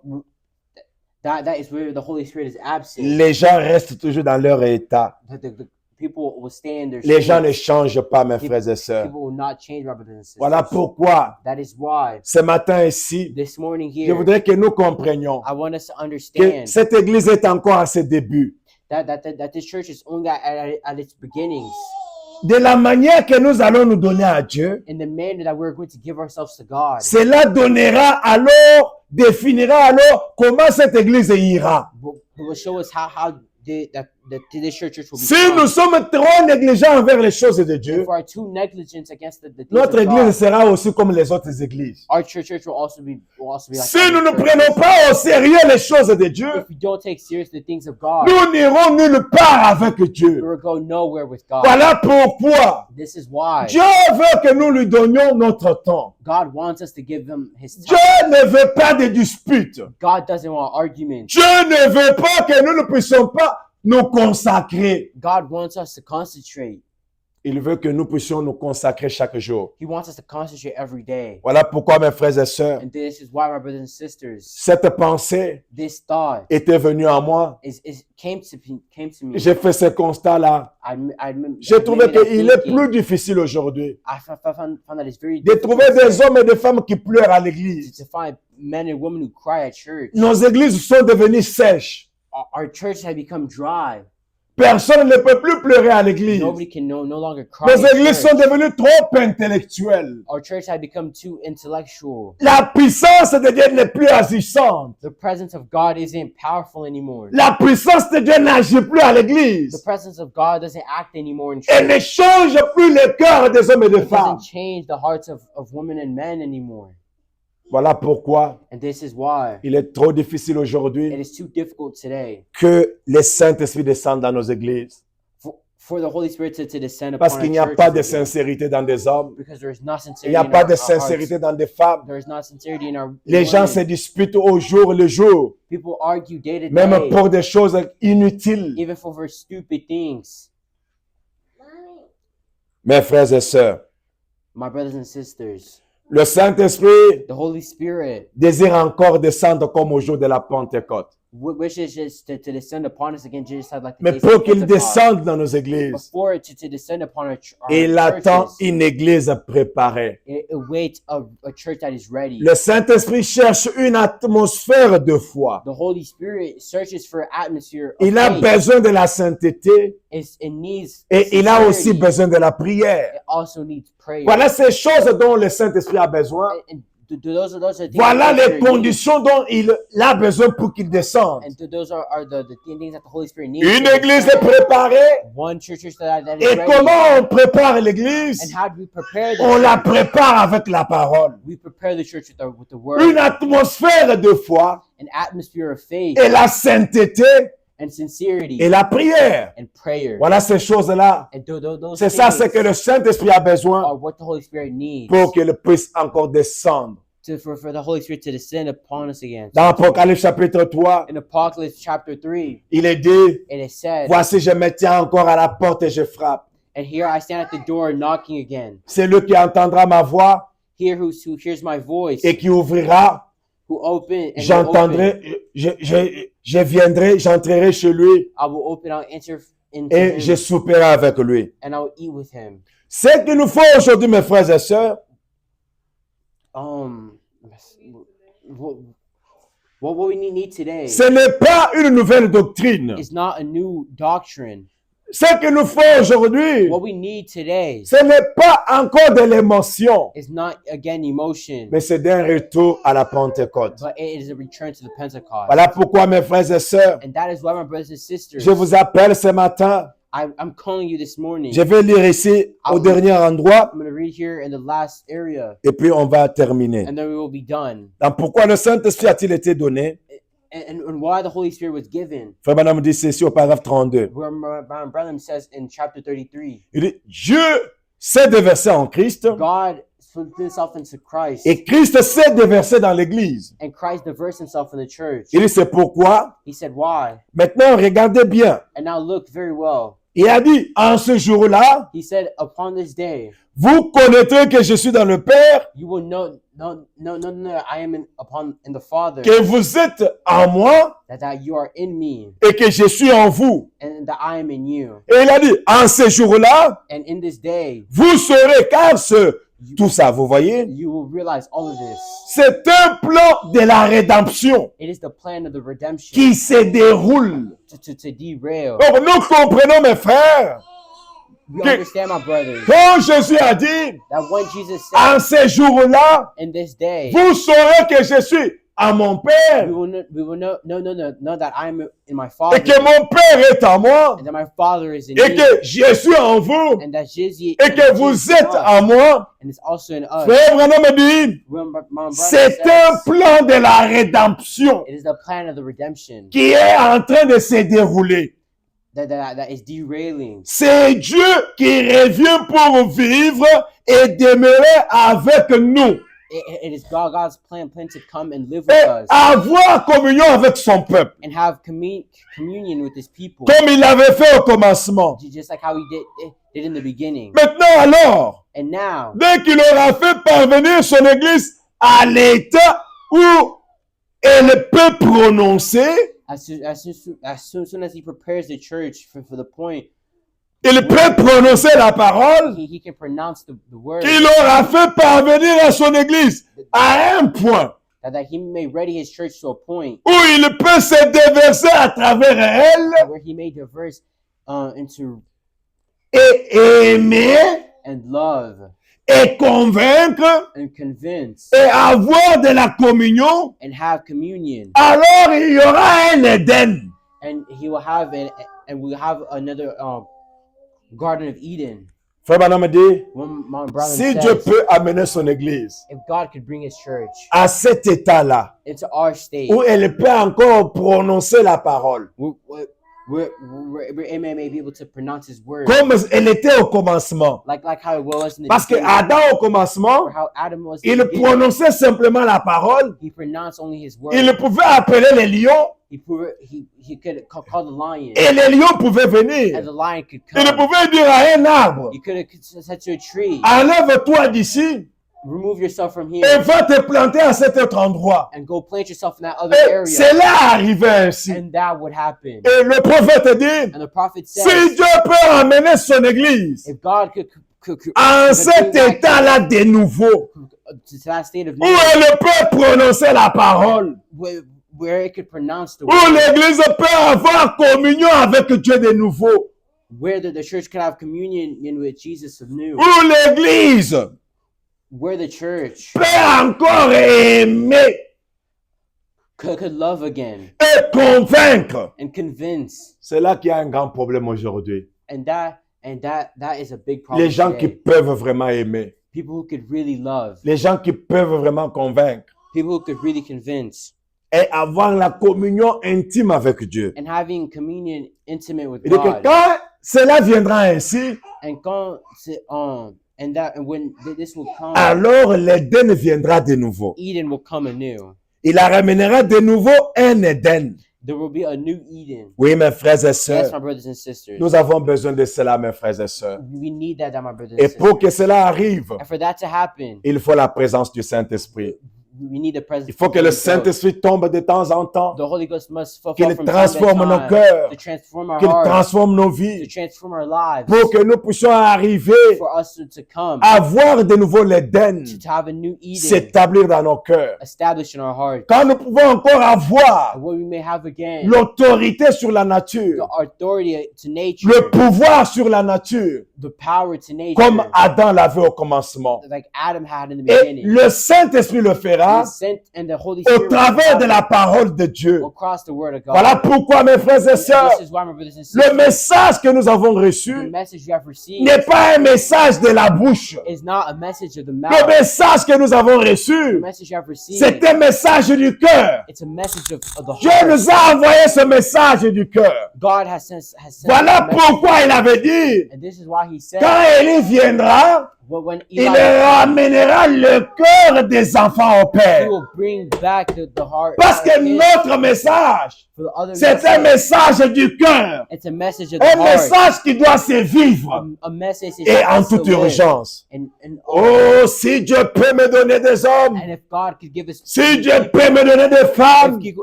That is where the Holy Spirit is absent. les gens restent toujours dans leur état. The people will stay in their Les gens state. ne changent pas, mes frères et sœurs. People will not change, my brothers and sisters. Voilà pourquoi, That is why ce matin ici, this morning je here, voudrais que nous comprenions I want us to que understand cette église est encore à ses débuts. that this church is only at its beginnings. De la manière que nous allons nous donner à Dieu, In the manner that we're going to give ourselves to God, cela définira alors comment cette église ira. will show us how this church will be. Si nous sommes trop négligents envers les choses de Dieu, If we are too negligent against the things notre of église God, sera aussi comme les autres églises. our church will also be like Si other nous ne churches. prenons pas au sérieux les choses de Dieu, If we don't take serious the things of God, nous n'irons nulle part avec we Dieu. will go nowhere with God. Voilà pourquoi This is why Dieu veut que nous lui donnions notre temps. God wants us to give him his Dieu time. ne veut pas de disputes. God doesn't want arguments. Dieu ne veut pas que nous ne puissions pas nous consacrer. God wants us to concentrate. Il veut que nous puissions nous consacrer chaque jour. He wants us to concentrate every day. Voilà pourquoi, mes frères et sœurs, And this is why, my brothers and sisters, cette pensée this thought était venue à moi. came to me. J'ai fait ce constat-là. I J'ai trouvé made that qu'il est thinking. plus difficile aujourd'hui I found that it's very de difficult trouver des hommes et des femmes qui pleurent à l'église. to find men and women who cry at church. Nos églises sont devenues sèches. Our church has become dry. Personne ne peut plus pleurer à l'église. Nobody can no longer cry Nos at églises church. sont devenues trop intellectuelles. Our church has become too intellectual. La puissance de Dieu n'est plus agissante. The presence of God isn't powerful anymore. La puissance de Dieu n'agit plus à The l'église. presence of God doesn't act anymore in Elle church. ne change plus le cœur des hommes et des It femmes. doesn't change the hearts of women and men anymore. Voilà pourquoi And this is why il est trop difficile it aujourd'hui is too difficult today que les Saint-Esprit descendent dans nos églises. for the Holy Spirit to descend Parce upon qu'il our n'y a pas de churches again. sincérité dans des hommes. Because there is not Il sincerity n'y a in pas our de hearts. sincérité dans des femmes. There is not sincerity in our Les gens women. se disputent au jour le jour, People argue day to même day, pour des choses inutiles. even for stupid things. Mes frères et sœurs, My brothers and sisters, le Saint-Esprit the Holy Spirit désire encore descendre comme au jour de la Pentecôte. wishes just to descend upon us again, just like the Mais days of pour qu'il Pentecost. descende dans nos églises, Before it to descend upon our il attend churches, une église préparée. it waits a church that is ready. Le Saint-Esprit cherche une atmosphère de foi. The Holy Spirit searches for an atmosphere of Il a faith. besoin de la sainteté It needs et il a aussi sincerity. besoin de la prière. It also needs prayer. Voilà ces choses dont le Saint-Esprit a besoin. And those are things Voilà that the Holy les Spirit needs. conditions dont il a besoin pour qu'il descende. And those are the things that the Holy Spirit needs. Une to église descend. préparée. One church that is Et ready. comment on prépare l'église? And how do we prepare the On la church? prépare avec la parole. We prepare the church with the word, Une atmosphère de foi an atmosphere of faith et la sainteté and sincerity et la prière. and prayer. Voilà ces choses-là. And those C'est ça, things c'est que le Saint-Esprit a besoin are what the Holy Spirit needs pour qu'il puisse encore descendre. for the Holy Spirit to descend upon us again. Dans Apocalypse chapitre 3, In Apocalypse chapter 3, il est dit, it is said, voici, je me tiens encore à la porte et je frappe. and here I stand at the door knocking again. C'est lui qui entendra ma voix Here who hears my voice, et qui ouvrira. who open, and will open. J'entendrai, je viendrai, j'entrerai chez lui I will open, I'll enter into et him, je souperai avec lui. and I will eat with him. Ce qu'il nous faut aujourd'hui, mes frères et sœurs, What we need today ce n'est pas une nouvelle doctrine. is not a new doctrine. Ce qu'il nous faut aujourd'hui, What we need today ce n'est pas encore de l'émotion, is not again emotion, mais c'est d'un retour à la Pentecôte. but it is a return to the Pentecost. Voilà pourquoi, mes frères et sœurs, And that is why, my brothers and sisters, je vous appelle ce matin. I'm calling you this morning. Je vais lire ici au dernier endroit I'm going to read here in the last area, et puis on va terminer. and then we will be done. Donc, pourquoi le Saint-Esprit a-t-il été donné? And why the Holy Spirit was given. Frère Madame dit ceci au paragraphe 32. Where my brother says in chapter 33, Il dit, Dieu s'est déversé en Christ God split himself into Christ, et Christ s'est déversé dans l'Église. and Christ diverse himself in the church. Il dit, c'est pourquoi. He said, why? Maintenant, regardez bien. And now look very well. Il a dit, en ce jour-là, He said, upon this day, vous connaîtrez que je suis dans le Père, you will know, I am in the Father, que vous êtes en moi that you are in me, et que je suis en vous. and that I am in you. Et il a dit, en ce jour-là, And in this day, vous saurez, car tout ça, vous voyez, you will realize all of this. c'est un plan de la rédemption It is the plan of the redemption qui se déroule. to derail. Donc, nous comprenons, mes frères, We understand, my brothers, quand Jésus a dit, that when Jesus said, en ce jour-là, in this day, vous saurez que je suis à mon Père we will know that I am in my et Father, que mon Père est en moi and that my Father is in et me, que je suis en vous and that Jesus et que vous êtes en moi. and it's also in us. Frère Branham me dit, When my brother c'est un says, plan de la rédemption it is the plan of the redemption qui est en train de se dérouler. that is derailing. C'est Dieu qui revient pour vivre et demeurer avec nous It is God's plan to come and live with et us avoir communion avec son peuple, and have communion with his people, comme il l'avait fait au commencement. just like how he did in the beginning. Maintenant alors, And now, dès qu'il aura fait parvenir son Église à l'état où elle peut prononcer, as soon as he prepares the church for the point, il peut prononcer la parole, he can pronounce the word, il aura fait parvenir à son Église à un point that he may ready his church to a point où il peut se déverser à travers elle where he may diverse into et aimer and love et convaincre and convince et avoir de la communion, and have communion, alors il y aura un Éden. and he will have and we'll have another Garden of Eden. Frère Branham me dit, When my brother si says, Dieu peut amener son Église if God could bring his church à cet état-là, into our state, où elle peut encore prononcer la parole, where it may be able to pronounce his word comme elle était au commencement. like how it was in the Parce que beginning, Adam au commencement, or how Adam was in il the beginning. prononçait simplement la parole, He pronounced only his word. il pouvait appeler les lions He could call the lion, et les lions pouvaient and venir. the lion could Il come. pouvait dire à un arbre, He could have said to a tree, enlève-toi d'ici remove yourself from et here va te planter à cet autre endroit. and go plant yourself in that other Et area. cela arrivait ainsi. And that would happen. Et le prophète dit, And the prophet si says, Dieu peut ramener son église if God could en bring cet back état-là de nouveau, to that state of où need, elle peut prononcer la parole, where it could pronounce the où word, l'église peut avoir communion avec Dieu de nouveau, where the church could have communion with Jesus of new, où l'église where the church peut encore aimer could love again et convaincre. and convince. C'est là qu'il y a un grand problème aujourd'hui. And that is a big problem. Les gens qui today. peuvent vraiment aimer, People who could really love, les gens qui peuvent vraiment convaincre people who could really convince, et avoir la communion intime avec Dieu. and having communion intimate with Il dit que God. quand cela viendra ainsi, And when this will come, alors l'Éden viendra de nouveau. Eden will come anew. Il ramènera de nouveau un Éden. There will be a new Eden. Oui, mes frères et Yes, sœurs, my brothers and sisters. nous avons besoin de cela, mes frères et sœurs. We need that, my brothers and Et sisters. pour que cela arrive, And for that to happen, il faut la présence du Saint-Esprit. we need the presence. Il faut que le Saint-Esprit tombe de temps en temps, The Holy Ghost must fall qu'il from time to transforme nos time cœurs, to transform our qu'il hearts, transforme nos to vies, transform our lives, pour que nous puissions arriver for us to come, à voir de nouveau l'Éden to have a new Eden s'établir dans nos cœurs. established in our hearts. Quand nous pouvons encore avoir And what we may have again, l'autorité sur la the nature, authority to nature, le pouvoir sur la nature, the power to nature, comme Adam l'avait au commencement. like Adam had in the Et beginning. le Saint-Esprit le fera The sent and the Holy au Spirit travers de la parole de Dieu. across the Word of God. Voilà pourquoi, mes frères et And sœurs, this is why, my brothers and le sisters, message que nous avons the reçu message you have received n'est pas un message de la bouche. is not a message of the Le mouth. message que nous avons The reçu, message you have received, c'est un message du cœur. it's a message of the Dieu heart. nous a envoyé ce message du cœur. God has sent Voilà the message. pourquoi il avait dit, And this is why He said, quand Élie viendra, when il Eli, ramènera le cœur des enfants au He Père. will bring back the heart. Parce que of his. notre message, For the other c'est un message, message du cœur. it's a message of the Un heart. message qui doit se vivre A message that et en has to toute live. urgence. And Oh, si Dieu peut me donner des hommes, and if God could give us, si Dieu peut me donner des femmes if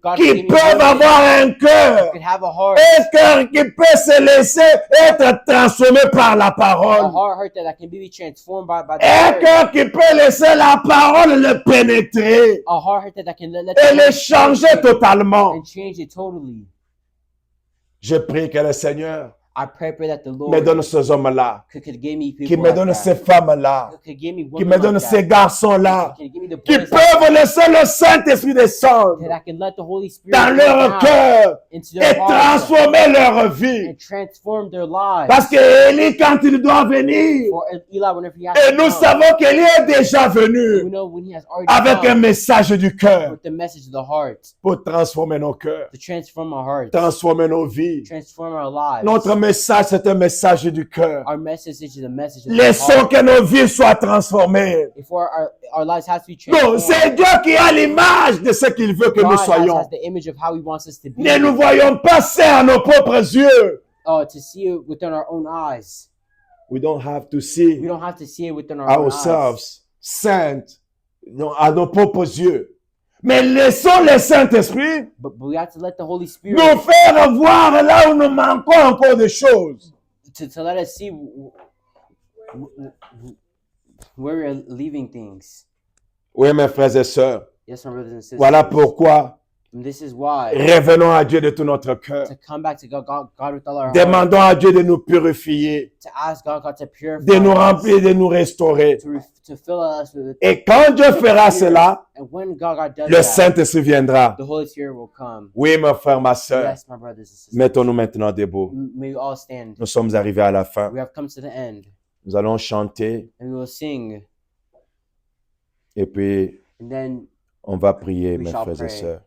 God could qui give me peuvent women avoir un cœur, could have a heart, un cœur qui peut se laisser être transformé par la a parole, heart that can be transformed by the un word, cœur qui peut laisser la parole le pénétrer a heart that can let et the le word changer change it totalement. and change it totally. Je prie que le Seigneur I pray that the Lord me donne ces hommes-là, could give me people qui me like donne that. ces femmes-là, Could give me qui women me donne like ces that. garçons-là, Can give me the qui boys like peuvent laisser le Saint-Esprit descendre that I can let the Holy Spirit dans come leur down cœur into et their hearts transformer leur vie. and transform their lives. Parce que Élie, quand il doit venir, For Eli, whenever he has et to nous come, savons qu'Élie est déjà we venu know when he has already avec un come message du cœur with the message of the heart pour transformer nos cœurs, to transform our hearts, transformer nos vies. transform our lives. Notre message, c'est un message du cœur. Our message is a message of the Laissons heart. que nos vies soient transformées. Before our lives have to be Non, transformed. c'est Dieu qui a l'image de ce qu'il veut que God nous has soyons. the image of how He wants us to be. Ne nous voyons pas ça à nos propres yeux. To see it within our own eyes. We don't have to We see don't have to see it within our own eyes. ourselves saints à nos propres yeux. Mais laissons le Saint-Esprit But we have to let the Holy Spirit nous faire voir là où nous manquons encore de choses. to let us see where we're leaving things. Oui, mes frères et sœurs, Yes, my brothers and sisters. voilà pourquoi And this is why revenons à Dieu de tout notre cœur. to come back to God with all our heart, Demandons à Dieu de nous purifier, to ask God to purify de nous us, remplir, de nous restaurer. to fill us with Et quand Dieu fera cela, and when God does le that, Saint-Esprit viendra. the Holy Spirit will come. Oui, mon frère, ma sœur, Yes, my brothers and sisters. mettons-nous maintenant debout. May we all stand. Nous sommes arrivés à la fin. We have come to the end, Nous allons chanter and we will sing, et puis and then on va prier, We mes shall frères et pray. sœurs.